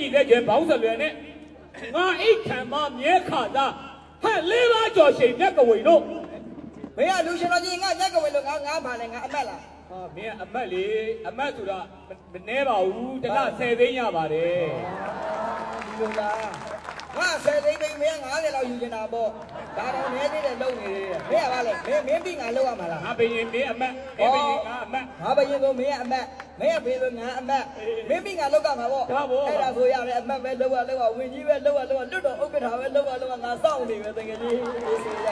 ညီတဲ့ကျဘောင်းစလွယ်နဲ့ငါအိတ်ခံမမြဲခါသာဟဲ့လေးပါးကျော်ချိန်မြက်ကဝေတို့မင်းကလူရှင်တော်ကြီးငါမြက်ကဝေလို့ငါပါလေငါအမက်လားဟာမင်းအမက်လေအမက်ဆိုတာမနှဲပါဘူးတက10သိန်းရပါတယ်ဒီလိုလားငါ10သိန်းမင်း50လောက်ယူနေတာပေါ့ဒါတော့နည်းသေးတယ်လုံနေတယ်မင်းကပါလေမင်းပြီးငါလုံရမှာလားငါဘယင်မင်းအမက်ဘယင်ငါအမက်ငါဘယင်ဆိုမင်းအမက်မင်းဖေးဆိုငါအမက်မင်းပြီးငါလုံကမှာပေါ့အဲ့ဒါဆိုရတယ်အမက်ပဲလုံရဝင်ကြီးပဲလုံရလွတ်တော်ဥက္ကဋ္ဌပဲလုံရငါစောင့်နေပဲတကယ်ကြီးဆိုရ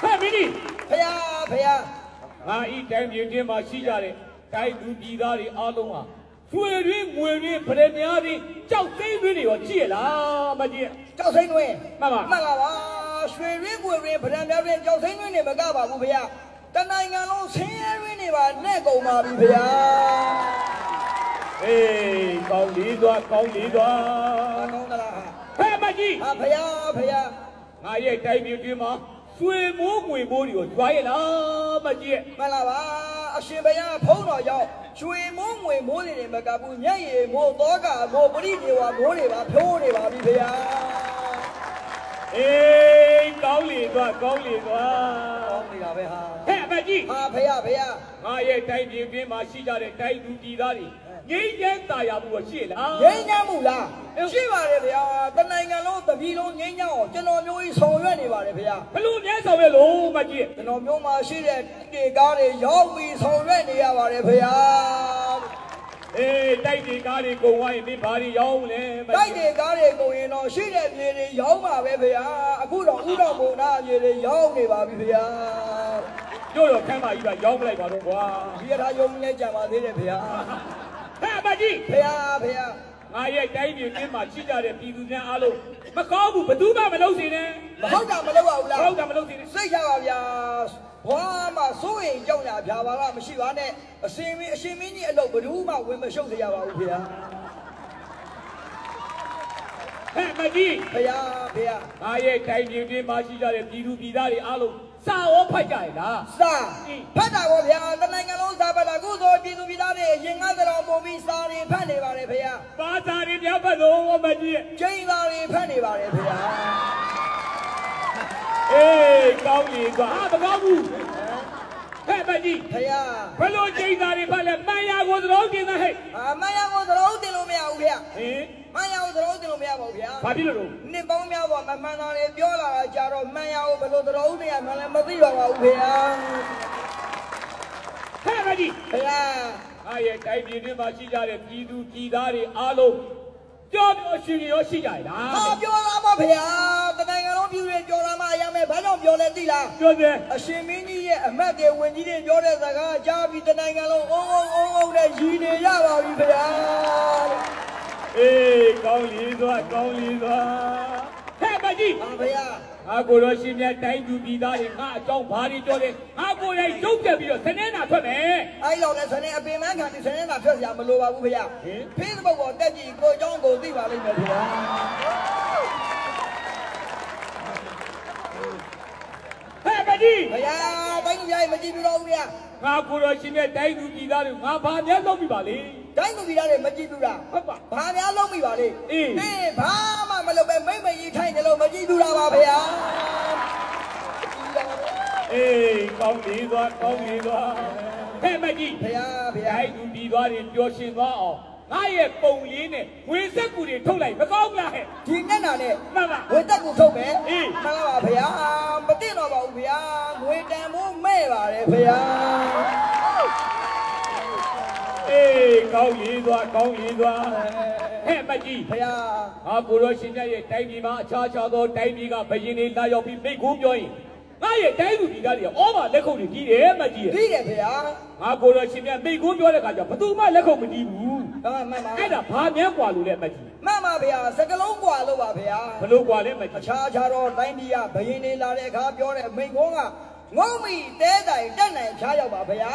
ဟဲ့မင်းကြီးဖယားငါဤတိုင်းပြည်ချင်းမှာရှိကြတဲ့တိုင်းသူပြည်သားတွေအားလုံးဟာကျွေရင်းငွေရင်းဗရေများတွေကြောက်သိမ်းတွေရောကြည့်ရလားမကြည့်ကြောက်သိမ်းတွေမှန်ပါရွှေရင်းငွေရင်းဗရေများတွေကြောက်သိမ်းတွေမကပါဘူးဖေ။တနိုင်ငံလုံးဆင်းရဲရင်းတွေပါနဲ့ကုန်ပါပြီဖေ။အေးကောင်းလေးသွားကောင်းသလားဟဲ့မကြည့်ဖေ။ငါရဲ့တိုင်းပြည်တွင်မှာရွှေမိုးငွေမိုးတွေကိုကြွားရလားမကြည့်မှန်လားပါအရှင်ဘုရားဖုံးတော်ရောက်ရွှေမိုးငွေမိုးတွေမကဘူးမျက်ရည်မိုးသောကမိုးပရိဒေဝမိုးတွေပါဖြိုးနေပါပြီဖေ။အေးကောင်းလေသွားကောင်းနေတာပဲဟာဟဲ့မကြည့်ဖေ။ငါရဲ့တိုင်းပြည်တွင်မှာရှိကြတဲ့တိုင်းသူပြည်သားတွေငိမ့်ချမ်းတာယာမှုကိုရှိလားငိမ့်ချမ်းမှုလားရှိပါတယ်ဗျာတနိုင်ငံလုံးတပြည်လုံးငိမ့်ချမ်းအောင်ကျွန်တော်မျိုးကြီးဆောင်ရွက်နေပါတယ်ဗျာဘလို့မြဲဆောင်ရွက်လို့မကြည့်ကျွန်တော်မျိုးမှာရှိတဲ့တေကားတွေရောက်ပြီးဆောင်ရွက်နေရပါတယ်ဗျာအေးတိုက်တေကားတွေကုန်သွားရင်မင်းဘာတွေရောင်းလဲတိုက်တေကားတွေကုန်ရင်တော့ရှိတဲ့မြေတွေရောင်းပါပဲဗျာအခုတော့ဥတော်ဘုံနာမြေတွေရောင်းနေပါပြီဗျာတို့တော့ခမ်းပါကြီးကရောင်းမလိုက်ပါတော့ကွာဒီရထားယုံနေကြပါသေးတယ်ဗျာဟဲ့မကြီးဖေငါရဲ့တိုင်းပြည်တွင်းမှာရှိကြတဲ့ပြည်သူများအားလုံးမကောင်းဘူးဘယ်သူမှမလုပ်စေနဲ့မဟုတ်တာမလုပ်ပါဘူးလားဟုတ်တာမလုပ်စေနဲ့စိတ်ချပါဗျာဘာမှစိုးရင်ကြောက်ရဗျာပါကမရှိပါနဲ့အရှင်မင်းကြီးအလုပ်ဘယ်သူမှဝင်မရှုပ်စေရပါဘူးဗျာဟဲ့မကြီးဖေငါရဲ့တိုင်းပြည်တွင်းမှာရှိကြတဲ့ပြည်သူပြည်သားတွေအားလုံးစာရောဖတ်ကြရလားစာဖတ်တာပေါ့ဗျာတနိုင်ငံလုံးစာဖတ်တာခုဆိုပြည်သူပြည်သားတွေရင်ကားတော်ပုံပြီးစာတွေဖတ်နေပါတယ်ဖေ။ဘာစာတွေပြောဖတ်လို့မကြည့်ကျင်းစာတွေဖတ်နေပါတယ်ဖေ။အေးကောင်းပြီကွာမကောင်းဘူးဟဲ့မကြီးဖေဘယ်လိုကျင်းစာတွေဖတ်လဲမှန်ရကိုသတော်တင်တဲ့ဟဲ့မှန်ရကိုသတော်တင်လို့မရဘူးဖေဟင်မှန်ရကိုသတော်တင်လို့မရပါဘူးဗျာဘာဖြစ်လို့နှစ်ပေါင်းများစွာမမှန်တာတွေပြောလာတာကြတော့မှန်ရကိုဘယ်လိုသတော်တင်ရမှန်းလဲမသိတော့ပါဘူးဖေဟဲ့မကြီးအားရဲ့တိုင်းပြည်တွင်းမှာရှိကြတဲ့ပြည်သူပြည်သားတွေအားလုံးပြောရှင်ရောရှိကြလားဟာပြောလာပါဗျာတနိုင်ငံလုံးပြည်တွေပြောလာမှရမယ်ဘာကြောင့်ပြောလဲသိလားပြောတယ်အရှင်မင်းကြီးရဲ့အမတ်တွေဝင်ကြီးတွေပြောတဲ့စကားကြားပြီးတနိုင်ငံလုံးအုံနဲ့ရည်နေရပါပြီဗျာအေးကောင်းလီသွားဟဲ့မကြီးဗျာငါကိုတော့ရှင်မြတ်တိုင်းသူပြည်သားတွေငါအကြောင်းဘာတွေပြောလဲငါကိုယ်တိုင်ရုပ်ပြပြီးတော့စနေနာထွက်မယ်အဲ့လောက်နဲ့စနေအပင်မခံဒီစနေနာထွက်စရာမလိုပါဘူးဗျာဖေးသဘောပေါ်တက်ကြည့်ကိုအကြောင်းကိုသိပါလိမ့်မယ်ဗျာဟဲ့မကြီးဗျာတိုင်းသူကြီးမကြည့်ဘူးတော့ဗျာငါကိုတော့ရှင်မြတ်တိုင်းသူပြည်သားတွေငါဘာများလုပ်ပြီပါလေတိုင်းသူပြည်သားတွေမကြည့်ဘူးလားဟုတ်ပါဘာများလုပ်ပြီပါလေအေးဘာမှမလုပ်ပဲမိမ့်မကြီးထိုင်တယ်လို့မကြည့်ဘူးလားပါဗျာအေးကောင်းပြီသွားဟဲ့မကြီးဗျာတိုင်းသူပြည်သားတွေပျော်ရွှင်သွားအောင်ငါရဲ့ပုံလေးနဲ့ဝေဆက်ကူတွေထုတ်လိုက်မကောင်းလားဟဲ့ဒီမျက်နှာနဲ့မှန်ပါဝေသက်ကူထုတ်မယ်မှန်ပါပါဗျာမသိတော့ပါဘူးဗျာငွေတန်ဖို့မဲ့ပါတယ်ဗျာအေးကောင်းပြီသွားဟဲ့မကြီးဗျာငါကိုရောရှင်မြတ်ရဲ့တိုင်းပြည်မှာအခြားသောတိုင်းပြည်ကဘယင်းတွေလာရောက်ပြီးမိတ်ကူးပြောရင်ငါရဲ့တိုင်းသူပြည်သားတွေဩဘာလက်ခုပ်တွေကြီးတယ်မကြီးကြီးတယ်ဗျာငါကိုရောရှင်မြတ်မိတ်ကူးပြောတဲ့ခါကျဘသူမှလက်ခုပ်မတီးဘူးမှန်ပါအဲ့ဒါဘာမြဲกว่าလို့လဲမကြီးမှန်ပါဗျာစကလုံးกว่าလို့ပါဗျာဘလို့กว่าလဲမကြီးအခြားတော့တိုင်းပြည်ကဘယင်းတွေလာတဲ့အခါပြောတဲ့မိန်ကုန်းကငုံမီတဲတိုင်တက်နိုင်ဖြားရောက်ပါဗျာ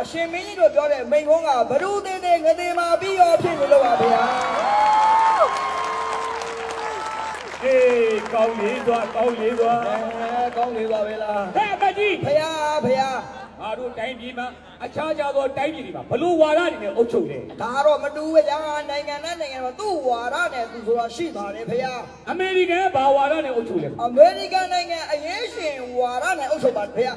အရှင်မင်းကြီးတို့ပြောတဲ့မိန်ကုန်းကဘဒုသေးသေးငသေးမှာပြီးရောဖြစ်နေလို့ပါဗျာအေးကောင်းလေးသွားကောင်းလေးသွားပဲလားဟဲ့မကြီးဗျာငါ တို့တိုင်းပြည်မှာအခြားခြားသောတိုင်းပြည်တွေမှာဘလို့ဝါဒတွေနဲ့အုပ်ချုပ်တယ်ဒါတော့မတူပဲဗျာနိုင်ငံနဲ့နိုင်ငံမှာသူ့ဝါဒနဲ့သူဆိုတာရှိပါတယ်ဖေဟာအမေရိကန်ဘာဝါဒနဲ့အုပ်ချုပ်လဲအမေရိကန်နိုင်ငံအရေးရှင်ဝါဒနဲ့အုပ်ချုပ်ပါတယ်ဖေဟာ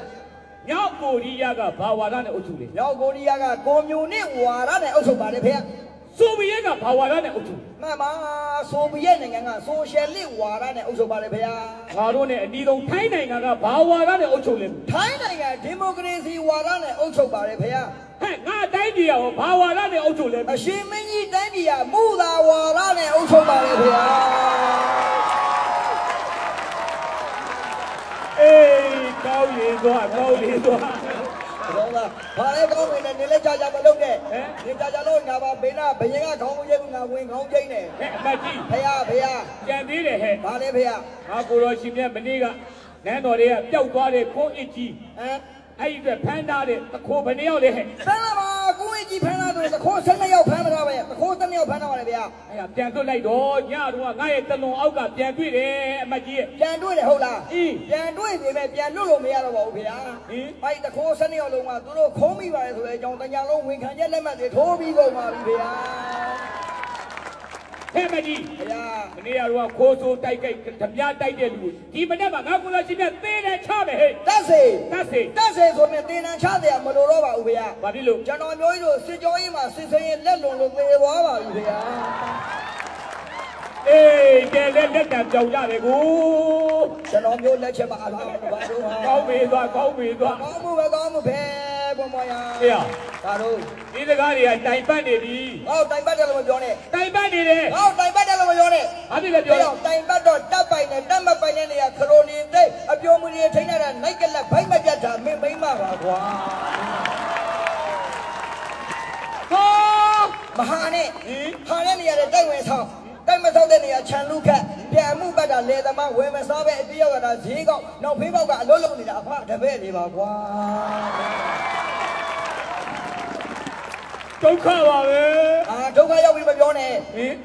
မြောက်ကိုရီးယားကဘာဝါဒနဲ့အုပ်ချုပ်လဲမြောက်ကိုရီးယားကကွန်မြူနစ်ဝါဒနဲ့အုပ်ချုပ်ပါတယ်ဖေဟာဆိုဗီယက်ကဘာဝါဒနဲ့အုပ်ချုပ်မှန်ပါဆိုဗီယက်နိုင်ငံကဆိုရှယ်လစ်ဝါဒနဲ့အုပ်ချုပ်ပါတယ်ဖေဟာငါတို့နဲ့အနီးဆုံးထိုင်းနိုင်ငံကဘာဝါဒနဲ့အုပ်ချုပ်လဲထိုင်းနိုင်ငံဒီမိုကရေစီဝါဒနဲ့အုပ်ချုပ်ပါတယ်ဖေဟာဟဲ့ငါတိုင်းပြည်ရောဘာဝါဒနဲ့အုပ်ချုပ်လဲအရှင်မင်းကြီးတိုင်းပြည်ကမူသာဝါဒနဲ့အုပ်ချုပ်ပါတယ်ဖေဟာအေးကောင်းရည်သွားကောင်းရည်သွားတော့ဘာလဲကောင်းဝင်နေလဲကြာကြာမလုပ်နဲ့ဒီကြာကြာလို့ငါပါဘေးနာဘယင်ကခေါင်းကိုရိပ်ငါဝင်ခေါင်းကျိန်းတယ်ဟဲ့အမကြီးဖေဟာကြံသေးတယ်ဟဲ့ဘာလဲဖေဟာငါကိုတော်ရှင်မြတ်မနေ့ကနန်းတော်တွေကပျောက်သွားတဲ့ခွန်အစ်ကြီးအဲ့ဒီအတွက်ဖမ်းထားတဲ့တခိုးဘယ်နှယောက်လဲဟဲ့ဖမ်းလာပါကိုအကြီးဖမ်းလာတော့တခိုး12ယောက်ဖမ်းလာပဲတခိုး12ယောက်ဖမ်းလာပါတယ်ဗျာအဲ့ဒါပြန်တွေ့လိုက်တော့ညတော့ငါရဲ့တလွန်အောက်ကပြန်တွေ့တယ်အမကြီးပြန်တွေ့တယ်ဟုတ်လားပြန်တွေ့ပြီမဲ့ပြန်လွတ်လို့မရတော့ပါဘူးဗျာအဲ့တခိုး12ယောက်လုံးကသူတို့ခုံးမိပါတယ်ဆိုတဲ့အကြောင်းတညာလုံးဝန်ခံချက်လက်မှတ်တွေထိုးပြီးကုန်ပါပြီဗျာဟဲ့မကြီးမနေ့ကတော့ခိုးဆိုးတိုက်ကြိုက်ဓမြတိုက်တဲ့လူဒီမနေ့ကငါကိုလာရှင်မြတ်သေးတယ်ချမယ်ဟဲ့တက်စေဆိုရင်တင်းနှံချတယ်မလို့တော့ပါဘူးဗျာဘာဖြစ်လို့ကျွန်တော်မျိုးကြီးတို့စစ်ကြောရေးမှာစစ်စရင်လက်လွန်လို့သေသွားပါပြီဗျာအေးတဲ့လက်တံပြောင်းကြတယ်ကိုကျွန်တော်မျိုးလက်ချက်ပါလားဘာလို့ဟာကောင်းပြီသွားကောင်းမှုပဲကောင်းမှုပဲဘုံမယာအေးဒါတို့ဒီစကားတွေကတိုင်ပတ်နေပြီဟုတ်တိုင်ပတ်တယ်လို့မပြောနဲ့တိုင်ပတ်နေတယ်ဟုတ်တိုင်ပတ်တယ်လို့မပြောနဲ့ဘာဖြစ်လဲပြောတော့တိုင်ပတ်တော့တပ်ပိုင်နဲ့တပ်မပိုင်တဲ့နေရာခရိုနီသိအပြုံးမကြီးထိန်းရတာနိုင်ကလက်ဘိုက်မပြတ်တာမင်းမိမ့်မပါကွာဟောမဟာနဲ့ဟာတဲ့နေရာတွေတိုက်ဝင်ဆောင်တိုက်မဆောက်တဲ့နေရာခြံလူခတ်ပြန်မှုပတ်တာလေသမားဝယ်မစားပဲအပြည့်ရောက်တာဈေးကောက်နောက်ဖေးပေါက်ကအလုံးလုံးနေတာအဖတပည့်နေပါကွာဒုက္ခပါပဲဒုက္ခရောက်ပြီမပြောနဲ့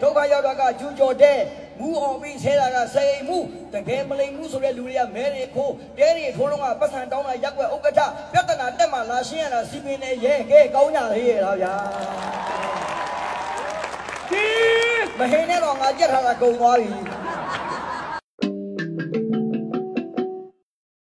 ဒုက္ခရောက်တာကကျူကျော်တဲ့မူအောင်ပြီးဆဲတာကစိန်မှုတကယ်မလိမ်မှုဆိုတဲ့လူတွေကမဲတွေခိုးတဲတွေထိုးတော့ကပတ်စံတောင်းတာရက်ွက်ဥက္ကဋ္ဌပြဿနာတက်မှလာရှင်းရတာစီပင်နဲ့ရဲကဲကောင်းကြလေရတာဗျာမဟင်းနဲ့တော့ငါကြက်ထားတာကုန်သွားပြီ